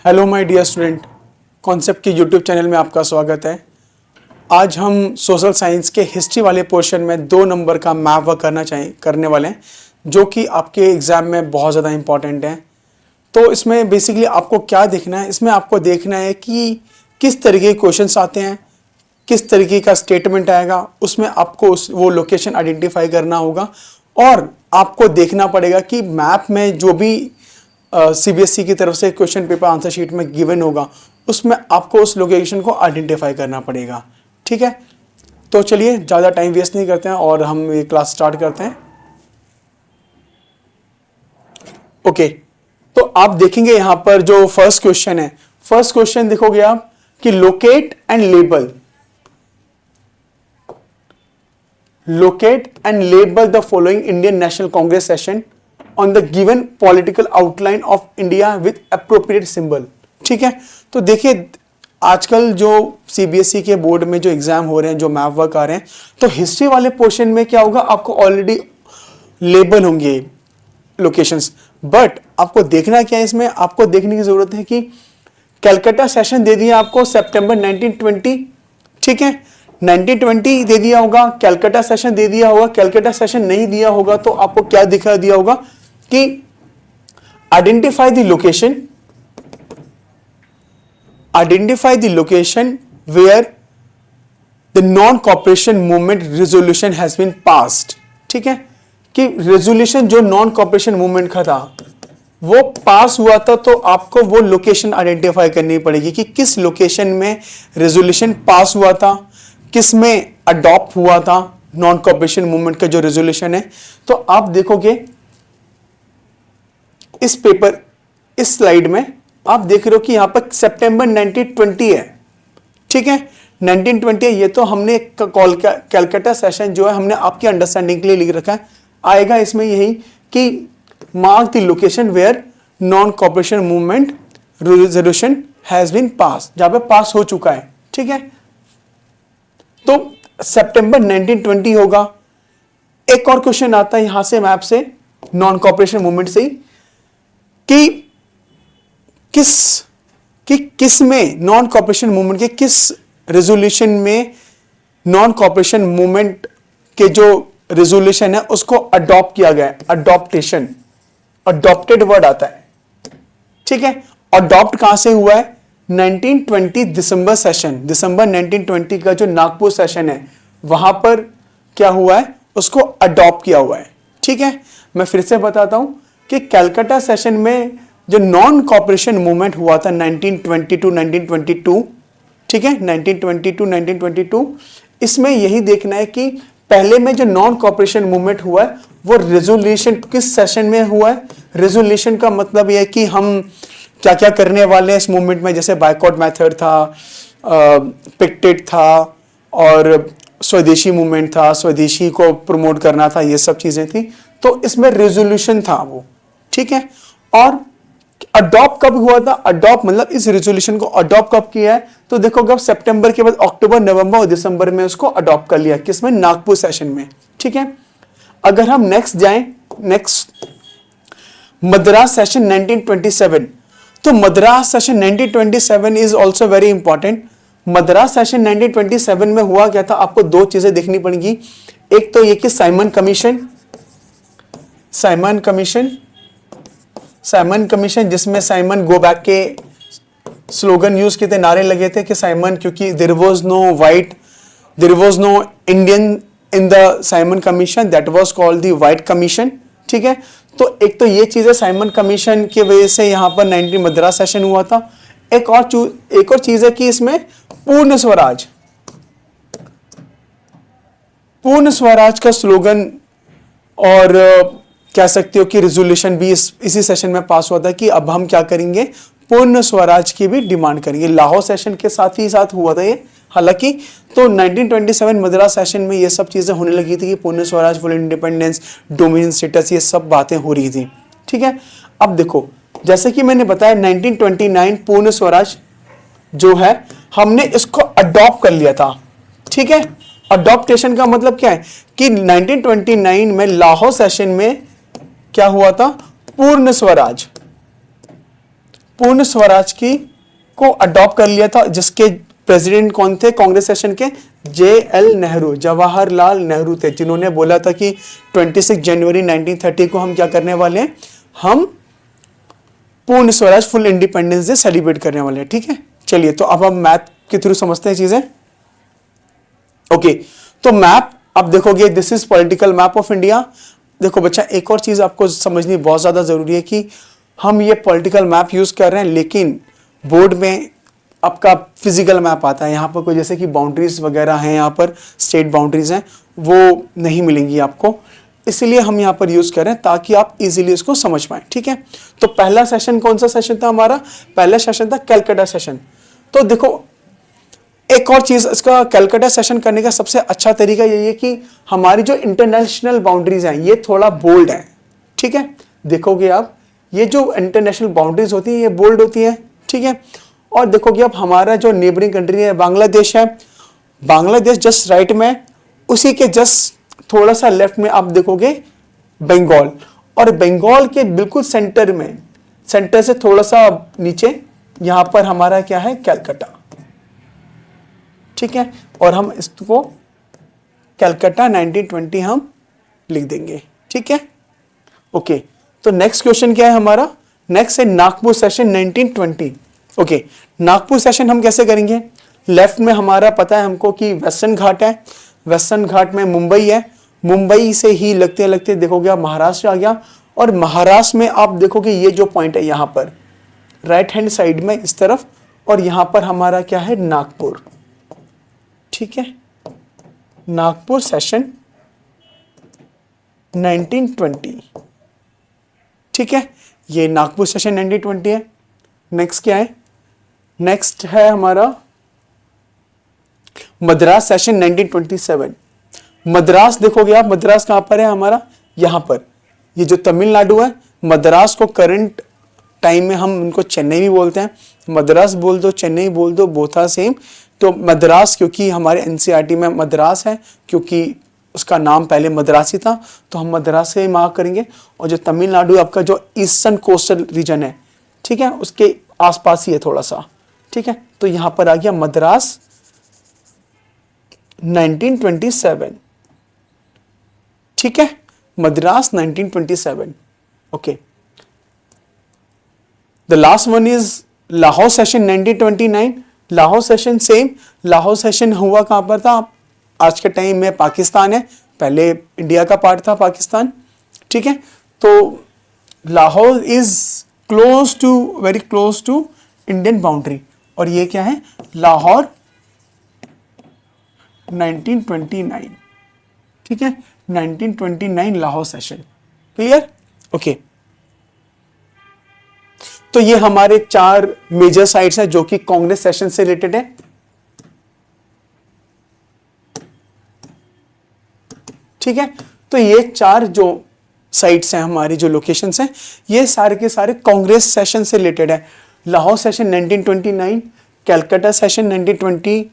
Hello my dear student, concept के YouTube channel में आपका स्वागत है। आज हम सोशल साइंस के हिस्ट्री वाले पोर्शन में 2 नंबर का मैप वर्क करने वाले हैं, जो कि आपके एग्ज़ाम में बहुत ज़्यादा इंपॉर्टेंट है। तो इसमें बेसिकली आपको क्या देखना है, इसमें आपको देखना है कि किस तरीके के क्वेश्चंस आते हैं, किस तरीके का स्टेटमेंट आएगा, उसमें आपको वो लोकेशन आइडेंटिफाई करना होगा और आपको देखना पड़ेगा कि मैप में जो भी सीबीएसई की तरफ से क्वेश्चन पेपर आंसर शीट में गिवन होगा उसमें आपको उस लोकेशन को आइडेंटिफाई करना पड़ेगा। ठीक है, तो चलिए ज़्यादा टाइम वेस्ट नहीं करते हैं और हम ये क्लास स्टार्ट करते हैं। ओके, तो आप देखेंगे यहाँ पर जो फर्स्ट क्वेश्चन है, फर्स्ट क्वेश्चन देखोगे आप कि locate and label the following Indian national Congress session on the given political outline of India with appropriate symbol। ठीक है, तो देखिए आजकल जो सीबीएसई के बोर्ड में जो एग्जाम हो रहे हैं, जो मैप वर्क आ रहे हैं, तो हिस्ट्री वाले पोर्शन में क्या होगा, आपको ऑलरेडी लेबल होंगे लोकेशंस, बट आपको देखना क्या है, इसमें आपको देखने की जरूरत है कि कलकत्ता सेशन दे दिया आपको सितंबर 1920। ठीक है, 1920 दे दिया होगा, कलकत्ता सेशन दे दिया होगा। कलकत्ता सेशन नहीं दिया होगा तो आपको क्या दिखा दिया होगा कि identify the location where the non cooperation movement resolution has been passed. ठीक है, कि रेजोल्यूशन जो नॉन कॉपरेशन मूवमेंट का था वो पास हुआ था, तो आपको वो लोकेशन आइडेंटिफाई करनी पड़ेगी कि किस लोकेशन में रेजोल्यूशन पास हुआ था, किस में अडॉप्ट हुआ था नॉन कॉपरेशन मूवमेंट का जो रेजोल्यूशन है। तो आप देखोगे इस पेपर, इस स्लाइड में आप देख रहे हो कि यहां पर सितंबर 1920 है। ठीक है, 1920 है, ये तो हमने कलकत्ता सेशन जो है हमने आपकी अंडरस्टैंडिंग के लिए लिख रखा है। आएगा इसमें यही कि mark the location where non cooperation movement resolution has been pass, जहां पे पास हो चुका है। ठीक है, तो सितंबर 1920 होगा। एक और क्वेश्चन आता है यहां से मैप से, नॉन कॉपरेशन मूवमेंट से ही, कि किस में नॉन कॉपरेशन मूवमेंट के किस रेजोल्यूशन में नॉन कॉपरेशन मूवमेंट के जो रेजोल्यूशन है उसको अडॉप्ट किया गया है। अडॉप्टेशन, अडॉप्टेड वर्ड आता है। ठीक है, अडॉप्ट कहां से हुआ है, 1920 दिसंबर सेशन, दिसंबर 1920 का जो नागपुर सेशन है वहां पर क्या हुआ है, उसको अडॉप्ट किया हुआ है। ठीक है, मैं फिर से बताता हूं कि कलकत्ता सेशन में जो नॉन कॉपरेशन मूवमेंट हुआ था 1920 टू 1922, ठीक है, 1920 टू 1922, इसमें यही देखना है कि पहले में जो नॉन कॉपरेशन मूवमेंट हुआ है वो रेजोल्यूशन किस सेशन में हुआ है। रेजोल्यूशन का मतलब यह है कि हम क्या क्या करने वाले हैं इस मूवमेंट में, जैसे बायकॉट मेथड था, पिकेट था और स्वदेशी मूवमेंट था, स्वदेशी को प्रमोट करना था, ये सब चीजें थी। तो इसमें रेजोल्यूशन था वो। ठीक है, और अडॉप्ट कब हुआ था, अडॉप्ट मतलब इस रेजोल्यूशन को अडॉप्ट कब किया है, तो देखो कब, सितंबर के बाद अक्टूबर, नवंबर और दिसंबर में उसको अडॉप्ट कर लिया, किसमें, नागपुर सेशन में। ठीक है, अगर हम नेक्स्ट जाएं, नेक्स्ट मद्रास सेशन 1927, तो Madras session 1927 is also very important. Madras session 1927 में हुआ क्या था, आपको 2 चीजें देखनी पड़ेंगी। एक तो ये कि साइमन कमीशन जिसमें साइमन गो बैक के स्लोगन यूज किए थे, नारे लगे थे कि साइमन, क्योंकि there was no Indian in the Simon Commission, that was called the white commission. ठीक है, तो एक तो ये चीज है, साइमन कमीशन की वजह से यहां पर 19 मद्रास सेशन हुआ था। एक और चीज है कि इसमें पूर्ण स्वराज का स्लोगन और कह सकते हो कि रेजोल्यूशन भी इसी सेशन में पास हुआ था कि अब हम क्या करेंगे, पूर्ण स्वराज की भी डिमांड करेंगे। लाहौर सेशन के साथ ही साथ हुआ था ये, हालांकि तो 1927 मद्रास सेशन में ये सब चीजें होने लगी थी कि पूर्ण Swaraj, full independence, dominion status, ये सब बातें हो रही थी। ठीक है, अब देखो जैसे कि मैंने बताया 1929 पूर्ण स्वराज जो है हमने इसको अडॉप्ट कर लिया था। ठीक है, अडॉप्टेशन का मतलब क्या है कि 1929 में लाहौर सेशन में क्या हुआ था, पूर्ण पूर्ण स्वराज की को अडॉप्ट कर लिया था, जिसके प्रेसिडेंट कौन थे कांग्रेस सेशन के? JL नेहरू, जवाहरलाल नेहरू थे, जिन्होंने बोला था कि 26 जनवरी 1930 को हम क्या करने वाले हैं, हम पूर्ण Swaraj full independence day celebrate करने वाले हैं। ठीक है, चलिए तो अब हम मैथ के थ्रू समझते हैं चीजें। ओके, तो मैप अब देखोगे, this is political map of India. देखो बच्चा, एक और चीज आपको समझनी बहुत ज्यादा जरूरी है कि हम ये पॉलिटिकल मैप यूज कर रहे हैं, लेकिन बोर्ड में आपका फिजिकल मैप आता है। यहाँ पर कोई जैसे कि बाउंड्रीज वगैरह हैं, यहाँ पर स्टेट बाउंड्रीज हैं, वो नहीं मिलेंगी आपको, इसलिए हम यहाँ पर यूज कर रहे हैं ताकि आप इजीली इसको समझ पाए। ठीक है, तो पहला सेशन कौन सा सेशन था हमारा? पहला सेशन था कैलकाटा सेशन। तो देखो, एक और चीज, इसका कैलकाटा सेशन करने का सबसे अच्छा तरीका यही है कि हमारी जो इंटरनेशनल बाउंड्रीज हैं ये थोड़ा बोल्ड है। ठीक है, देखोगे आप, ये जो इंटरनेशनल बाउंड्रीज होती है ये बोल्ड होती है। ठीक है, और देखोगे अब हमारा जो नेबरिंग कंट्री है बांग्लादेश है, बांग्लादेश जस्ट राइट में, उसी के जस्ट थोड़ा सा लेफ्ट में आप देखोगे बंगाल, और बंगाल के बिल्कुल सेंटर में, सेंटर से थोड़ा सा नीचे यहां पर हमारा क्या है? कैलकाटा। ठीक है, और हम इसको कैलकाटा 1920 हम लिख देंगे। ठीक है, ओके, तो नेक्स्ट क्वेश्चन क्या है हमारा? नेक्स्ट है Nagpur session 1920। Okay, Nagpur session हम कैसे करेंगे? लेफ्ट में हमारा पता है हमको कि वेस्टर्न घाट है, वेस्टर्न घाट में मुंबई है, मुंबई से ही लगते लगते देखोगे आप महाराष्ट्र आ गया, और महाराष्ट्र में आप देखोगे ये जो पॉइंट है यहाँ पर राइट हैंड साइड में इस तरफ, और यहाँ पर हमारा क्या है? नागपुर। ठीक है, नागपुर सेशन 1920। ठीक है, ये नागपुर सेशन 1920 है। नेक्स्ट क्या है? नेक्स्ट है हमारा मद्रास सेशन 1927। मद्रास देखोगे आप, मद्रास कहां पर है हमारा? यहां पर, ये जो तमिलनाडु है, मद्रास को करंट टाइम में हम उनको चेन्नई भी बोलते हैं, मद्रास बोल दो, चेन्नई बोल दो, बोथा सेम। तो मद्रास, क्योंकि हमारे एनसीईआरटी में मद्रास है, क्योंकि उसका नाम पहले मद्रासी था, तो हम मद्रास से मार्क करेंगे। और जो तमिलनाडु आपका जो ईस्टर्न कोस्टल रीजन है, ठीक है, उसके आसपास ही है थोड़ा सा। ठीक है, तो यहां पर आ गया मद्रास 1927। ठीक है, Madras 1927। Okay, the last one is Lahore session 1929। Lahore session same, Lahore session हुआ कहां पर था? आज के टाइम में पाकिस्तान है, पहले इंडिया का पार्ट था पाकिस्तान। ठीक है, तो Lahore is close to, very close to Indian boundary, और ये क्या है? लाहौर 1929। ठीक है, 1929 लाहौर सेशन। क्लियर? ओके, तो ये हमारे 4 मेजर साइट्स हैं जो कि कांग्रेस सेशन से रिलेटेड है। ठीक है, तो ये 4 जो साइट्स हैं, हमारी जो लोकेशंस हैं, ये सारे के सारे कांग्रेस सेशन से रिलेटेड है। Lahore session 1929, Calcutta session 1920,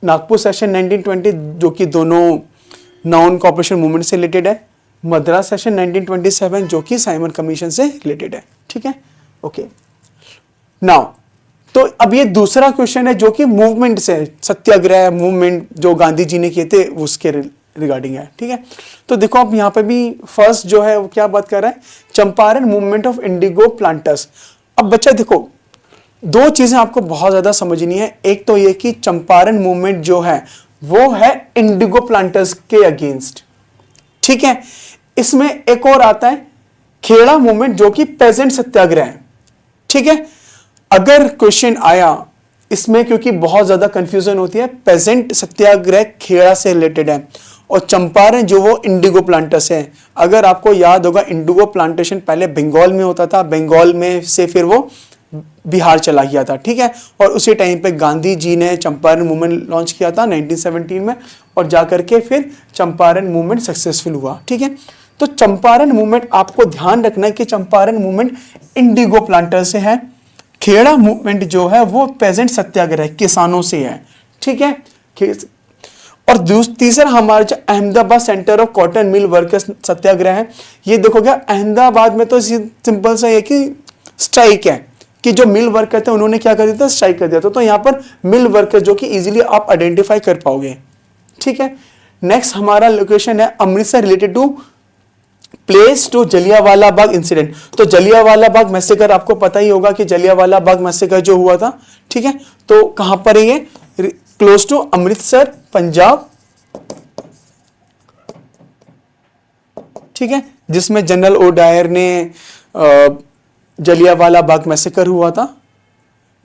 Nagpur session 1920 जो कि दोनों नॉन कॉर्पोरेशन मूवमेंट से रिलेटेड है, मद्रास सेशन 1927 जो कि साइमन कमीशन से रिलेटेड है। ठीक है, ओके, नाउ तो अब ये दूसरा क्वेश्चन है जो कि मूवमेंट से, सत्याग्रह मूवमेंट जो गांधी जी ने किए थे उसके रिगार्डिंग है। ठीक है, तो देखो आप यहाँ पे भी फर्स्ट जो है वो क्या बात कर रहा है? Champaran movement of Indigo planters. अब बच्चा देखो, 2 चीजें आपको बहुत ज्यादा समझनी है। एक तो ये कि चंपारण मूवमेंट जो है वो है इंडिगो प्लांटर्स के अगेंस्ट। ठीक है, इसमें एक और आता है खेड़ा मूवमेंट जो कि पेजेंट सत्याग्रह है। ठीक है, अगर क्वेश्चन आया इसमें, क्योंकि बहुत ज्यादा कंफ्यूजन होती है, पेजेंट सत्याग्रह खेड़ा से रिलेटेड है और चंपारण जो वो इंडिगो प्लांटर्स है। अगर आपको याद होगा, इंडिगो प्लांटेशन पहले बंगाल में होता था, बंगाल में से फिर वो बिहार चला गया था। ठीक है, और उसी टाइम पे गांधी जी ने चंपारण मूवमेंट लॉन्च किया था 1917 में, और जाकर के फिर चंपारण मूवमेंट सक्सेसफुल हुआ। ठीक है, तो चंपारण मूवमेंट आपको ध्यान रखना है कि चंपारण मूवमेंट इंडिगो प्लांटर से है, खेड़ा मूवमेंट जो है वो पेजेंट सत्याग्रह किसानों से है। ठीक है, और तीसरा हमारा जो Ahmedabad centre of cotton mill workers Satyagraha है, ये देखोगे अहमदाबाद में तो सिंपल सा है कि स्ट्राइक है, कि जो मिल वर्कर थे उन्होंने क्या कर दिया था, स्ट्राइक कर दिया था। तो यहां पर मिल वर्कर जो कि इजीली आप आइडेंटिफाई कर पाओगे। ठीक है, नेक्स्ट हमारा लोकेशन है Amritsar related to place to Jallianwala Bagh incident. तो जलियांवाला बाग मैसेकर आपको पता ही होगा कि जलियांवाला बाग मैसेकर जो हुआ था, ठीक है, तो कहां पर है ये, क्लोज टू अमृतसर पंजाब, ठीक है, जिसमें जनरल ओ डायर ने जलियांवाला बाग मैसेकर हुआ था।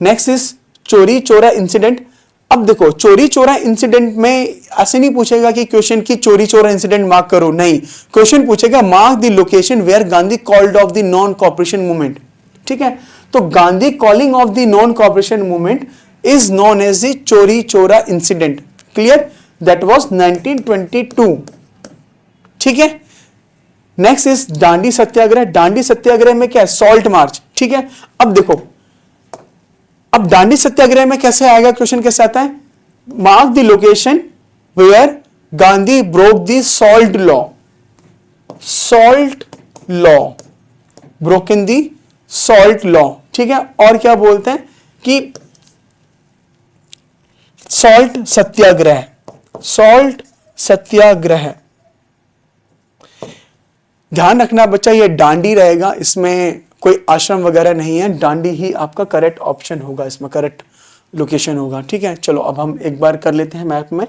नेक्स्ट इज चोरी चोरा इंसिडेंट। अब देखो चोरी चोरा इंसिडेंट में ऐसे नहीं पूछेगा कि क्वेश्चन की चोरी चोरा इंसिडेंट मार्क करो, नहीं, क्वेश्चन पूछेगा mark the location where Gandhi called off the non cooperation movement. ठीक है, तो Gandhi calling off the non cooperation movement is known as the Chauri Chaura incident. Clear, that was 1922। ठीक है, नेक्स्ट इज दांडी सत्याग्रह। दांडी सत्याग्रह में क्या है, सॉल्ट मार्च। ठीक है, अब देखो, अब दांडी सत्याग्रह में कैसे आएगा क्वेश्चन, कैसे आता है, mark the location where Gandhi broke the salt law, salt law, broken the salt law. ठीक है, और क्या बोलते हैं कि सॉल्ट सत्याग्रह, सॉल्ट सत्याग्रह। ध्यान रखना बच्चा, ये डांडी रहेगा, इसमें कोई आश्रम वगैरह नहीं है, डांडी ही आपका करेक्ट ऑप्शन होगा, इसमें करेक्ट लोकेशन होगा। ठीक है, चलो अब हम एक बार कर लेते हैं मैप में।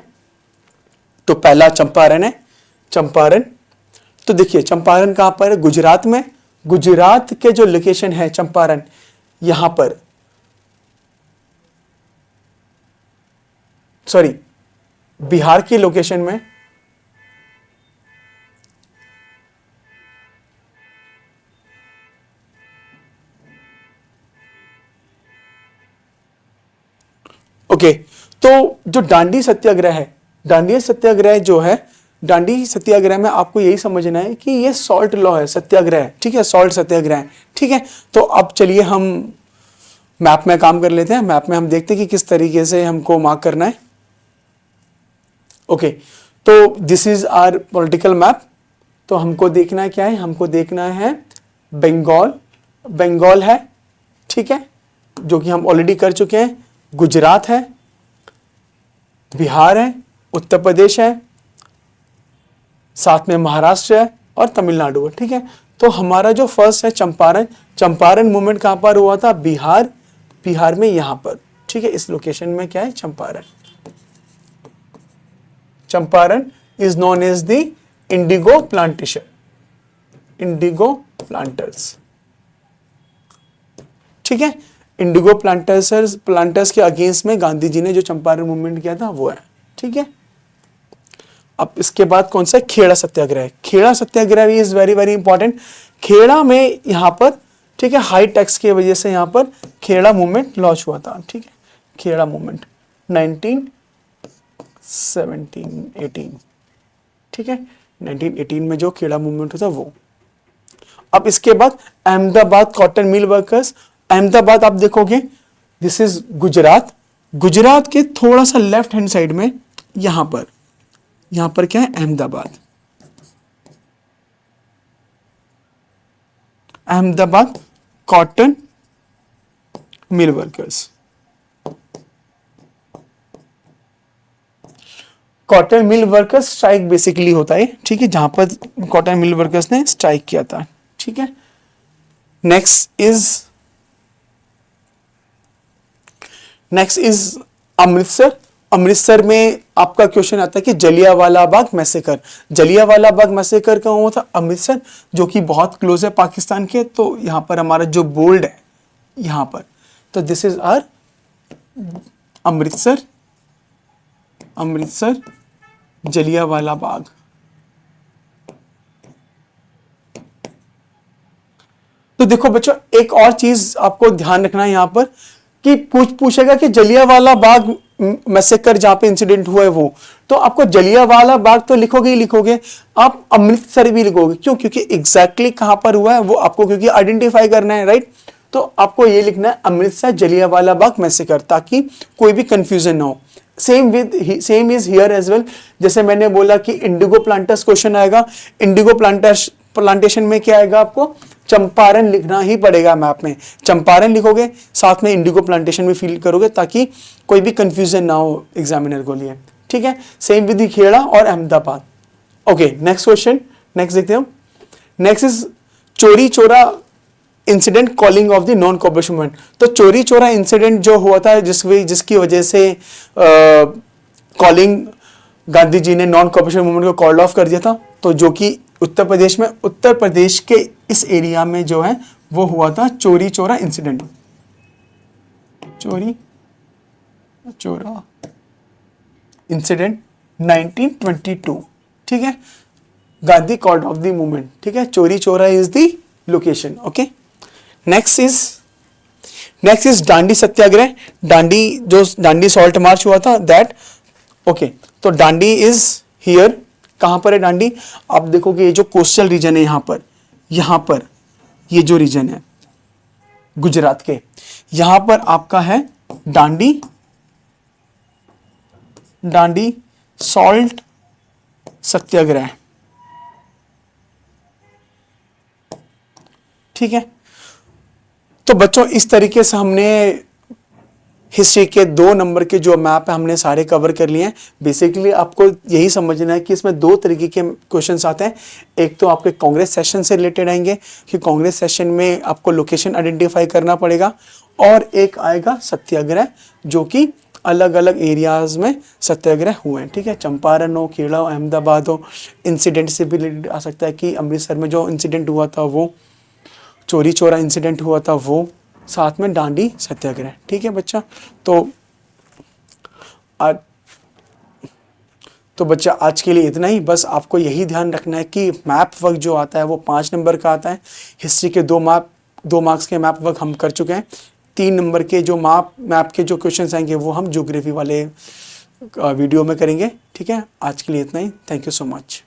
तो पहला चंपारण है, चंपारण। तो देखिए चंपारण कहां पर है, गुजरात में। गुजरात के जो लोकेशन है चंपारण, यहां पर, सॉरी, बिहार की लोकेशन में, ओके। तो जो दांडी सत्याग्रह है, दांडी सत्याग्रह जो है, दांडी सत्याग्रह में आपको यही समझना है कि ये सॉल्ट लॉ है, सत्याग्रह। ठीक है, सॉल्ट सत्याग्रह। ठीक है, तो अब चलिए हम मैप में काम कर लेते हैं। मैप में हम देखते हैं कि किस तरीके से हमको मार्क करना है। ओके, तो this is our political map. तो हमको देखना है क्या है, हमको देखना है बंगाल, बंगाल है, ठीक है, जो कि हम ऑलरेडी कर चुके हैं। गुजरात है, बिहार है, उत्तर प्रदेश है, साथ में महाराष्ट्र है और तमिलनाडु है। ठीक है, तो हमारा जो फर्स्ट है चंपारण, चंपारण मूवमेंट कहां पर हुआ था, बिहार, बिहार में यहां पर। ठीक है, इस लोकेशन में क्या है, Champaran. Champaran is known as the indigo plantation, indigo planters. ठीक है, इंडिगो प्लांटर्स के अगेंस्ट में गांधी जी ने जो चंपारण मूवमेंट किया था वो है। ठीक है, अब इसके बाद कौन सा, खेड़ा सत्याग्रह। खेड़ा सत्याग्रह भी is very very important. Kheda में यहां पर, ठीक है, हाई टैक्स की वजह से यहां पर खेड़ा मूवमेंट लॉन्च हुआ था। ठीक है, खेड़ा मूवमेंट 1917-18। ठीक है, 1918 में जो खेड़ा मूवमेंट हुआ था वो। अब इसके बाद Ahmedabad cotton mill workers. Ahmedabad आप देखोगे, दिस इज गुजरात। गुजरात के थोड़ा सा लेफ्ट हैंड साइड में यहां पर क्या है, Ahmedabad. Ahmedabad cotton mill workers. Cotton mill workers strike basically होता है, ठीक है, जहां पर कॉटन मिल वर्कर्स ने स्ट्राइक किया था। ठीक है, नेक्स्ट इज अमृतसर। अमृतसर में आपका क्वेश्चन आता है कि जलियांवाला बाग मैसेकर। जलियांवाला बाग मैसेकर कहाँ हुआ था, अमृतसर, जो कि बहुत क्लोज है पाकिस्तान के। तो यहां पर हमारा जो बोल्ड है यहां पर, तो this is our Amritsar, Amritsar Jallianwala Bagh. तो देखो बच्चों, एक और चीज आपको ध्यान रखना है यहां पर कि पूछेगा कि जलियांवाला बाग मैसेकर जहां पे इंसिडेंट हुआ है वो, तो आपको जलियांवाला बाग तो लिखोगे ही लिखोगे, आप अमृतसर भी लिखोगे। क्यों, क्योंकि एग्जैक्टली कहां पर हुआ है वो आपको क्योंकि आइडेंटिफाई करना है, राइट। तो आपको ये लिखना है अमृतसर जलियांवाला बाग मैसेकर, ताकि कोई भी कंफ्यूजन ना हो। Same is here as well. जैसे मैंने बोला कि इंडिगो प्लांटर्स क्वेश्चन आएगा, इंडिगो प्लांटेशन में क्या आएगा आपको, चंपारण लिखना ही पड़ेगा मैप में। चंपारण लिखोगे, साथ में इंडिगो प्लांटेशन भी फील करोगे ताकि कोई भी कंफ्यूजन ना हो एग्जामिनर को लिए, ठीक है। सेम विद खेड़ा और Ahmedabad. Okay, next question, next देखते हैं हम। नेक्स्ट इज चोरी Chaura incident calling off the non cooperation movement. तो चोरी चोरा इंसिडेंट जो हुआ था जिसकी वजह से कॉलिंग गांधी जी ने नॉन कोऑपरेशन मूवमेंट को कॉल्ड ऑफ कर दिया था, तो जो कि उत्तर प्रदेश में, उत्तर प्रदेश के इस एरिया में जो है वो हुआ था चोरी चोरा इंसिडेंट। चोरी चोरा इंसिडेंट 1922, ठीक है। Gandhi called off the movement, ठीक है। चोरी चोरा is the location. Okay, next is Dandi Satyagraha. Dandi salt march हुआ था दैट। ओके, तो दांडी इज हियर। कहां पर है दांडी? आप देखोगे ये जो कोस्टल रीजन है यहां पर ये जो रीजन है गुजरात के, यहां पर आपका है दांडी सॉल्ट सत्याग्रह, ठीक है। तो बच्चों इस तरीके से हमने हिस्ट्री के 2 नंबर के जो मैप है हमने सारे कवर कर लिए हैं। बेसिकली आपको यही समझना है कि इसमें 2 तरीके के क्वेश्चंस आते हैं। एक तो आपके कांग्रेस सेशन से रिलेटेड आएंगे कि कांग्रेस सेशन में आपको लोकेशन आइडेंटिफाई करना पड़ेगा, और एक आएगा सत्याग्रह जो कि अलग अलग एरियाज में सत्याग्रह हुए हैं, ठीक है। चंपारण हो, खेड़ा हो, अहमदाबाद हो। इंसिडेंट से भी रिलेटेड आ सकता है कि अमृतसर में जो इंसिडेंट हुआ था वो, चोरी चोरा इंसिडेंट हुआ था वो, साथ में दांडी सत्याग्रह, ठीक है बच्चा। तो बच्चा आज के लिए इतना ही। बस आपको यही ध्यान रखना है कि मैप वर्क जो आता है वो 5 नंबर का आता है। हिस्ट्री के 2 मार्क्स के मैप वर्क हम कर चुके हैं। 3 नंबर के जो मैप के जो क्वेश्चंस आएंगे वो हम ज्योग्राफी वाले वीडियो में करेंगे, ठीक है। आज के लिए इतना ही। Thank you so much.